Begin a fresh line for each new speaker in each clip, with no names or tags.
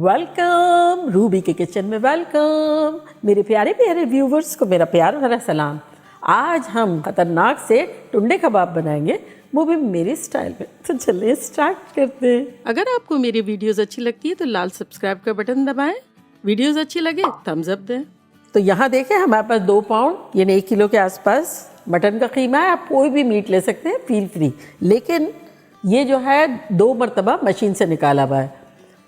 Welcome Ruby के kitchen में welcome. मेरे प्यारे प्यारे व्यूवर्स को मेरा प्यार भरा सलाम। आज हम खतरनाक से टुंडे कबाब बनाएंगे, वो भी मेरे स्टाइल में। तो चलिए स्टार्ट करते हैं। अगर आपको मेरी वीडियोस अच्छी लगती है तो लाल सब्सक्राइब का बटन दबाएं, वीडियोस अच्छी लगे थम्स अप दें। तो यहाँ देखें हमारे पास 2 पाउंड यानी 1 किलो के आसपास मटन का कीमा है। आप कोई भी मीट ले सकते हैं, फील फ्री। लेकिन ये जो है 2 मरतबा मशीन से निकाला हुआ है।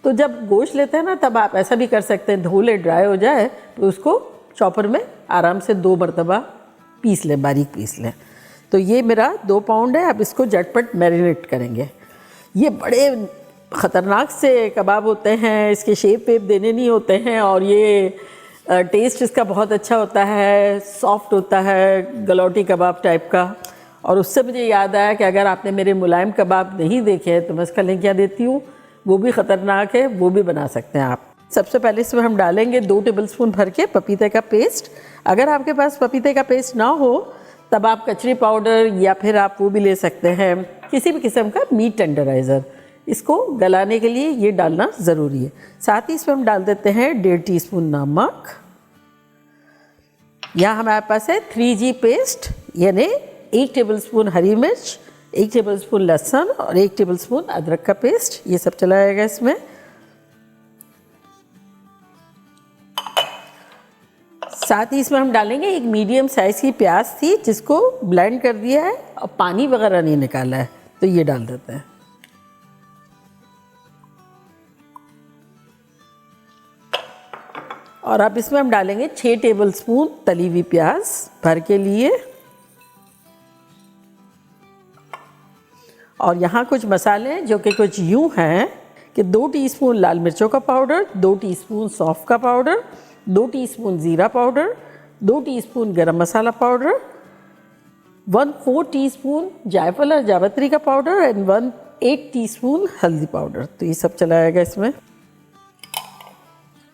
तो जब गोश्त लेते हैं ना, तब आप ऐसा भी कर सकते हैं, धो ले, ड्राई हो जाए तो उसको चॉपर में आराम से 2 मरतबा पीस लें, बारीक पीस लें। तो ये मेरा 2 पाउंड है। अब इसको झटपट मैरिनेट करेंगे। ये बड़े ख़तरनाक से कबाब होते हैं, इसके शेप वेप देने नहीं होते हैं, और ये टेस्ट इसका बहुत अच्छा होता है, सॉफ्ट होता है, गलौटी कबाब टाइप का। और उससे मुझे याद आया कि अगर आपने मेरे मुलायम कबाब नहीं देखे हैं तो मैं इसका लिंक क्या देती हूँ, वो भी ख़तरनाक है, वो भी बना सकते हैं आप। सबसे पहले इसमें हम डालेंगे 2 टेबलस्पून भर के पपीते का पेस्ट। अगर आपके पास पपीते का पेस्ट ना हो तब आप कचरी पाउडर या फिर आप वो भी ले सकते हैं, किसी भी किस्म का मीट टेंडराइज़र। इसको गलाने के लिए ये डालना ज़रूरी है। साथ ही इसमें हम डाल देते हैं 1.5 टीस्पून नमक। यहाँ हमारे पास है 3G पेस्ट, यानी 1 टेबलस्पून हरी मिर्च, 1 टेबलस्पून लहसुन और 1 टेबलस्पून अदरक का पेस्ट। ये सब चला जाएगा इसमें। साथ ही इसमें हम डालेंगे एक मीडियम साइज़ की प्याज थी, जिसको ब्लेंड कर दिया है और पानी वगैरह नहीं निकाला है, तो ये डाल देते हैं। और अब इसमें हम डालेंगे 6 टेबलस्पून तली हुई प्याज भर के लिए। और यहाँ कुछ मसाले हैं जो कि कुछ यूँ हैं कि 2 टीस्पून लाल मिर्चों का पाउडर, 2 टीस्पून सौंफ का पाउडर, 2 टीस्पून ज़ीरा पाउडर, 2 टीस्पून गरम मसाला पाउडर, 1/4 टीस्पून जायफल और जावित्री का पाउडर एंड 1/8 टीस्पून हल्दी पाउडर। तो ये सब चला जाएगा इसमें।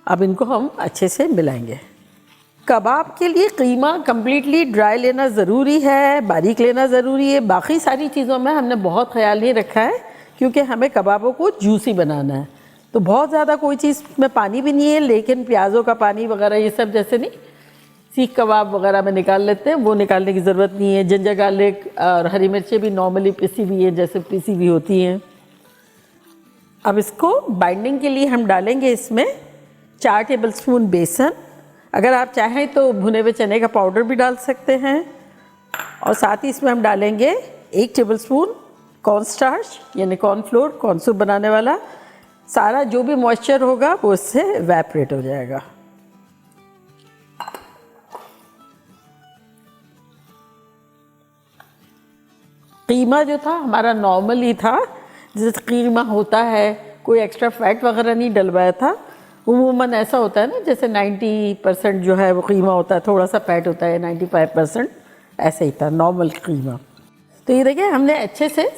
अब इनको हम अच्छे से मिलाएंगे। कबाब के लिए कीमा कम्प्लीटली ड्राई लेना ज़रूरी है, बारीक लेना ज़रूरी है। बाकी सारी चीज़ों में हमने बहुत ख्याल नहीं रखा है, क्योंकि हमें कबाबों को जूसी बनाना है। तो बहुत ज़्यादा कोई चीज़ में पानी भी नहीं है, लेकिन प्याज़ों का पानी वगैरह ये सब जैसे नहीं सीख कबाब वगैरह में निकाल लेते हैं, वो निकालने की ज़रूरत नहीं है। जिंजर गार्लिक और हरी मिर्चें भी नॉर्मली पिसी हुई है, जैसे पिसी हुई होती हैं। अब इसको बाइंडिंग के लिए हम डालेंगे इसमें 4 टेबलस्पून बेसन। अगर आप चाहें तो भुने हुए चने का पाउडर भी डाल सकते हैं। और साथ ही इसमें हम डालेंगे 1 टेबलस्पून कॉर्न स्टार्च, यानी कॉर्नफ्लोर, कॉर्न सूप बनाने वाला। सारा जो भी मॉइस्चर होगा वो इससे इवैपोरेट हो जाएगा। कीमा जो था हमारा नॉर्मल ही था, जैसे कीमा होता है, कोई एक्स्ट्रा फैट वगैरह नहीं डलवाया था। उमूमन ऐसा होता है ना, जैसे 90% जो है वो कीमा होता है, थोड़ा सा फैट होता है, 95% ऐसे ही था नॉर्मल कीमा। तो ये देखिए हमने अच्छे से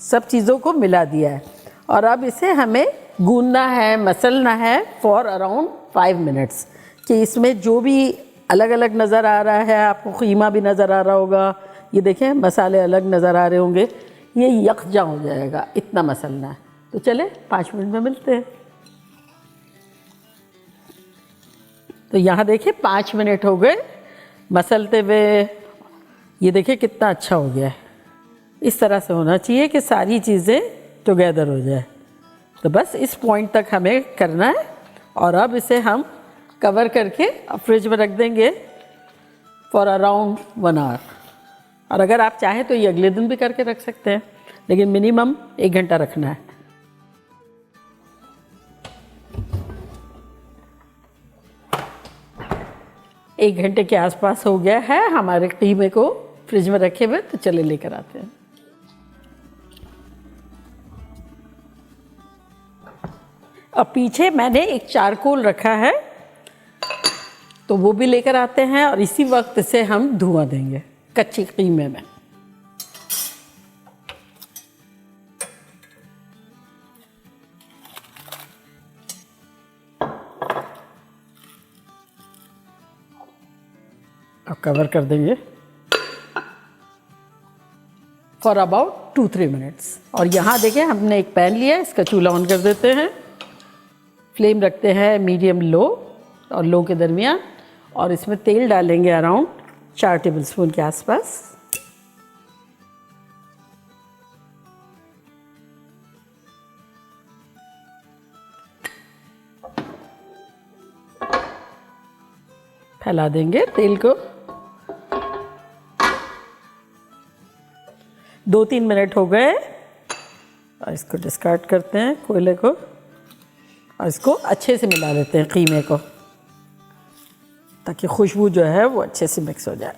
सब चीज़ों को मिला दिया है। और अब इसे हमें गूंदना है, मसलना है फॉर अराउंड 5 मिनट्स, कि इसमें जो भी अलग अलग नज़र आ रहा है, आपको कीमा भी नज़र आ रहा होगा, ये देखें मसाले अलग नज़र आ रहे होंगे, ये यकजा हो जाएगा, इतना मसलना है। तो चले 5 मिनट में मिलते हैं। तो यहाँ देखिए 5 मिनट हो गए मसलते हुए। ये देखिए कितना अच्छा हो गया है। इस तरह से होना चाहिए कि सारी चीज़ें टुगेदर हो जाए। तो बस इस पॉइंट तक हमें करना है। और अब इसे हम कवर करके फ्रिज में रख देंगे फॉर अराउंड 1 आवर। और अगर आप चाहें तो ये अगले दिन भी करके रख सकते हैं, लेकिन मिनिमम 1 घंटा रखना है। एक घंटे के आसपास हो गया है हमारे कीमे को फ्रिज में रखे हुए। तो चले लेकर आते हैं। अब पीछे मैंने एक चारकोल रखा है, तो वो भी लेकर आते हैं और इसी वक्त से हम धुआं देंगे कच्चे कीमे में। अब कवर कर देंगे फॉर अबाउट 2-3 मिनट्स। और यहाँ देखें हमने एक पैन लिया है, इसका चूल्हा ऑन कर देते हैं। फ्लेम रखते हैं मीडियम लो और लो के दरमियान, और इसमें तेल डालेंगे अराउंड 4 टेबलस्पून के आसपास। फैला देंगे तेल को। 2-3 मिनट हो गए और इसको डिस्कार्ड करते हैं कोयले को, और इसको अच्छे से मिला देते हैं कीमे को, ताकि खुशबू जो है वो अच्छे से मिक्स हो जाए।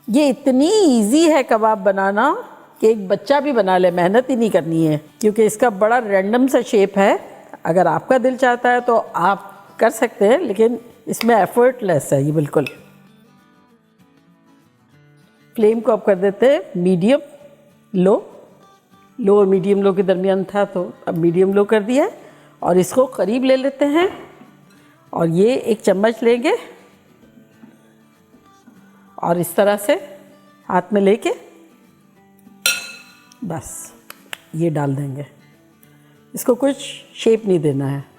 ये इतनी इजी है कबाब बनाना कि एक बच्चा भी बना ले, मेहनत ही नहीं करनी है, क्योंकि इसका बड़ा रैंडम सा शेप है। अगर आपका दिल चाहता है तो आप कर सकते हैं, लेकिन इसमें एफर्टलेस है ये बिल्कुल। फ्लेम को अब कर देते हैं मीडियम लो। लो और मीडियम लो के दरमियान था, तो अब मीडियम लो कर दिया है, और इसको करीब ले लेते हैं, और ये एक चम्मच लेंगे और इस तरह से हाथ में लेके बस ये डाल देंगे। इसको कुछ शेप नहीं देना है।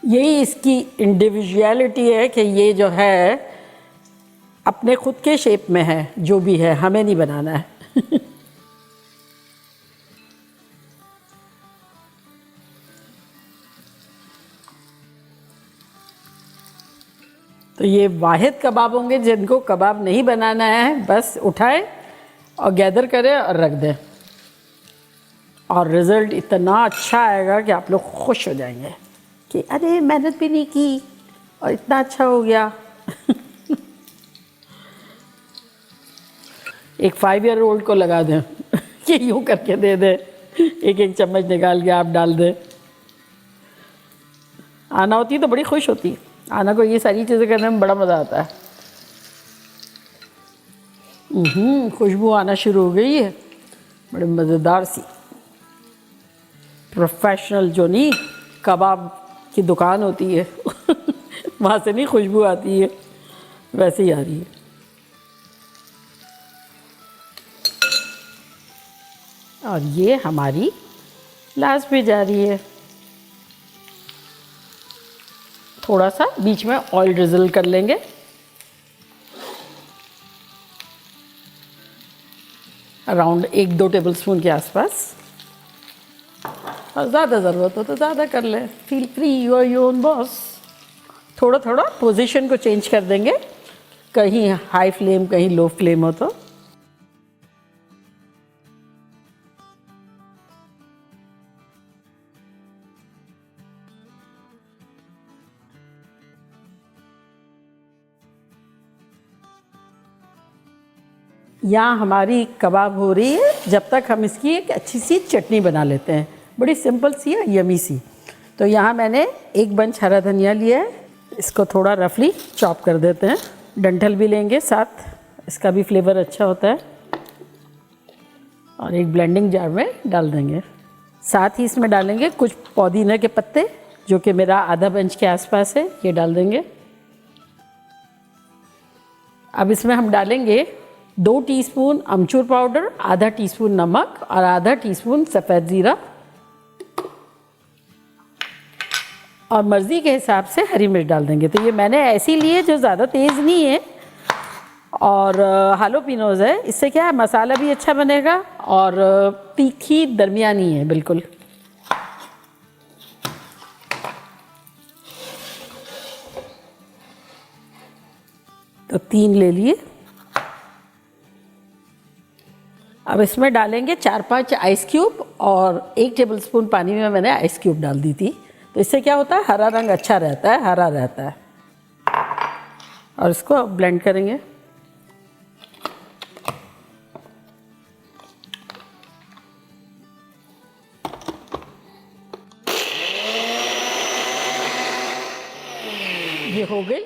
यही इसकी इंडिविजुअलिटी है कि ये जो है अपने खुद के शेप में है, जो भी है हमें नहीं बनाना है। तो ये वाहिद कबाब होंगे जिनको कबाब नहीं बनाना है, बस उठाए और गैदर करें और रख दें, और रिज़ल्ट इतना अच्छा आएगा कि आप लोग खुश हो जाएंगे कि अरे मेहनत भी नहीं की और इतना अच्छा हो गया। एक 5 ईयर ओल्ड को लगा दें कि यूँ करके दे दे, एक एक चम्मच निकाल के आप डाल दें। आना होती तो बड़ी खुश होती। आना को ये सारी चीज़ें करने में बड़ा मज़ा आता है। खुशबू आना शुरू हो गई है, बड़े मज़ेदार सी। प्रोफेशनल जो नहीं कबाब की दुकान होती है वहाँ से नहीं खुशबू आती है, वैसे ही आ रही है। और ये हमारी लास्ट पे जा रही है। थोड़ा सा बीच में ऑयल ड्रिजल कर लेंगे। अराउंड 1-2 टेबलस्पून के आसपास, और ज़्यादा ज़रूरत हो तो ज़्यादा कर लें। Feel free, you are your own boss. थोड़ा थोड़ा पोजीशन को चेंज कर देंगे, कहीं हाई फ्लेम कहीं लो फ्लेम हो तो। यहाँ हमारी कबाब हो रही है, जब तक हम इसकी एक अच्छी सी चटनी बना लेते हैं। बड़ी सिंपल सी है, यमी सी। तो यहाँ मैंने 1 बंच हरा धनिया लिया है, इसको थोड़ा रफली चॉप कर देते हैं। डंठल भी लेंगे साथ, इसका भी फ्लेवर अच्छा होता है, और एक ब्लेंडिंग जार में डाल देंगे। साथ ही इसमें डालेंगे कुछ पुदीना के पत्ते, जो कि मेरा आधा बंच के आसपास है, ये डाल देंगे। अब इसमें हम डालेंगे 2 टीस्पून अमचूर पाउडर, आधा टीस्पून नमक और आधा टीस्पून सफ़ेद ज़ीरा, और मर्ज़ी के हिसाब से हरी मिर्च डाल देंगे। तो ये मैंने ऐसी ली है जो ज़्यादा तेज़ नहीं है, और हालोपिनोज़ है। इससे क्या है, मसाला भी अच्छा बनेगा और तीखी दरमियानी है बिल्कुल। तो 3 ले लिए। अब इसमें डालेंगे 4-5 आइस क्यूब, और 1 टेबलस्पून पानी में मैंने आइस क्यूब डाल दी थी। तो इससे क्या होता है, हरा रंग अच्छा रहता है, हरा रहता है। और इसको अब ब्लेंड करेंगे। ये हो गई।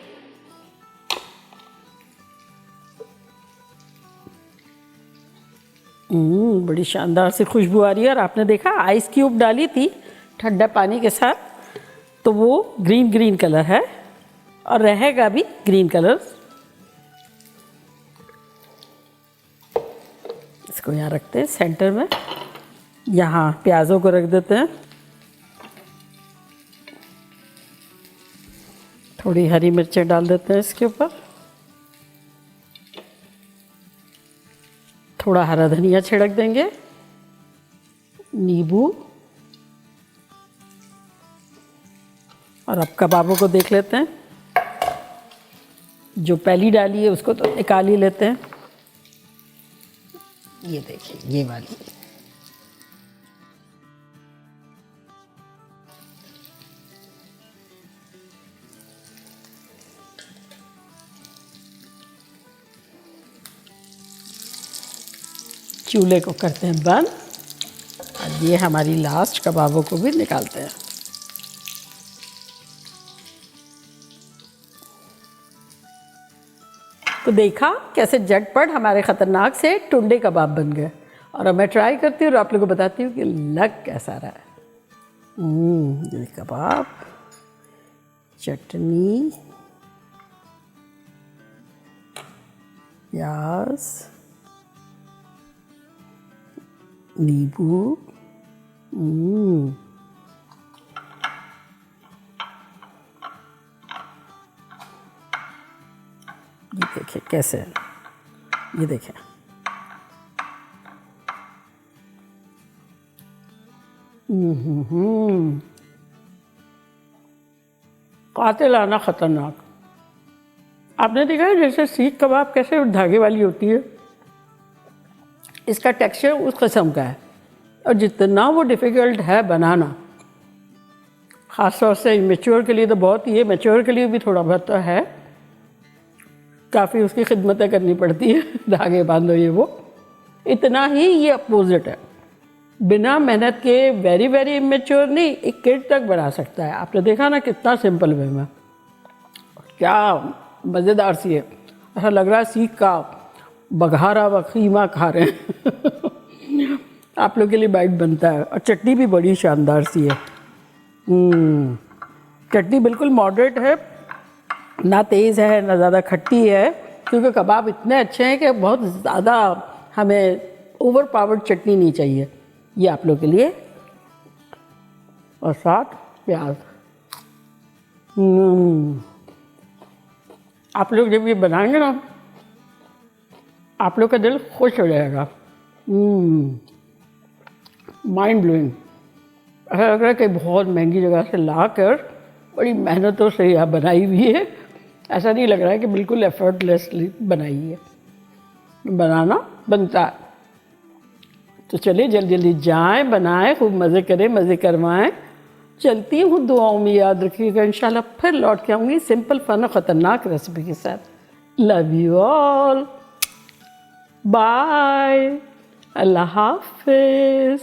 बड़ी शानदार सी खुशबू आ रही है। और आपने देखा आइस क्यूब डाली थी ठंडा पानी के साथ, तो वो ग्रीन ग्रीन कलर है और रहेगा भी ग्रीन कलर। इसको यहाँ रखते हैं सेंटर में। यहाँ प्याज़ों को रख देते हैं, थोड़ी हरी मिर्चें डाल देते हैं इसके ऊपर, थोड़ा हरा धनिया छिड़क देंगे, नींबू, और अब कबाबों को देख लेते हैं। जो पहली डाली है उसको तो निकाल ही लेते हैं। ये देखिए, ये वाली। चूल्हे को करते हैं बंद और ये हमारी लास्ट कबाबों को भी निकालते हैं। तो देखा कैसे झटपट हमारे ख़तरनाक से टुंडे कबाब बन गए। और अब मैं ट्राई करती हूँ और आप लोगों को बताती हूँ कि लग कैसा रहा है। ये कबाब, चटनी, प्याज, नींबू, ये देखिए कैसे है, ये देखिए। कातिलाना खतरनाक। आपने देखा है जैसे सीख कबाब कैसे धागे वाली होती है, इसका टेक्सचर उस किस्म का है। और जितना वो डिफ़िकल्ट है बनाना, ख़ास तौर से मैच्योर के लिए तो बहुत ही है, मैच्योर के लिए भी थोड़ा बहुत तो है, काफ़ी उसकी खिदमतें करनी पड़ती है, धागे बांधो ये वो। इतना ही ये अपोजिट है, बिना मेहनत के वेरी वेरी इमेच्योर नहीं, एक किड तक बना सकता है। आपने देखा ना कितना सिंपल वे में, क्या मज़ेदार सी है। ऐसा लग रहा है सीख का बघारा व कीमा खा रहे हैं। आप लोग के लिए बाइट बनता है। और चटनी भी बड़ी शानदार सी है। चटनी बिल्कुल मॉडरेट है, ना तेज़ है ना ज़्यादा खट्टी है, क्योंकि कबाब इतने अच्छे हैं कि बहुत ज़्यादा हमें ओवर पावर्ड चटनी नहीं चाहिए। ये आप लोग के लिए, और साथ प्याज। आप लोग जब ये बनाएंगे ना, आप लोग का दिल खुश हो जाएगा। Mind blowing. ऐसा लग रहा है कि बहुत महंगी जगह से ला कर बड़ी मेहनतों से यह बनाई हुई है। ऐसा नहीं लग रहा है कि बिल्कुल एफर्टलेसली बनाई है, बनाना बनता है। तो चलिए जल्दी जल्दी जाएं, बनाएं, खूब मज़े करें, मज़े करवाएं। चलती हूँ, दुआओं में याद रखिएगा। इंशाल्लाह फिर लौट के आऊँगी सिंपल फन और ख़तरनाक रेसिपी के साथ। लव यू ऑल, बाय, अल्लाह हाफिज़।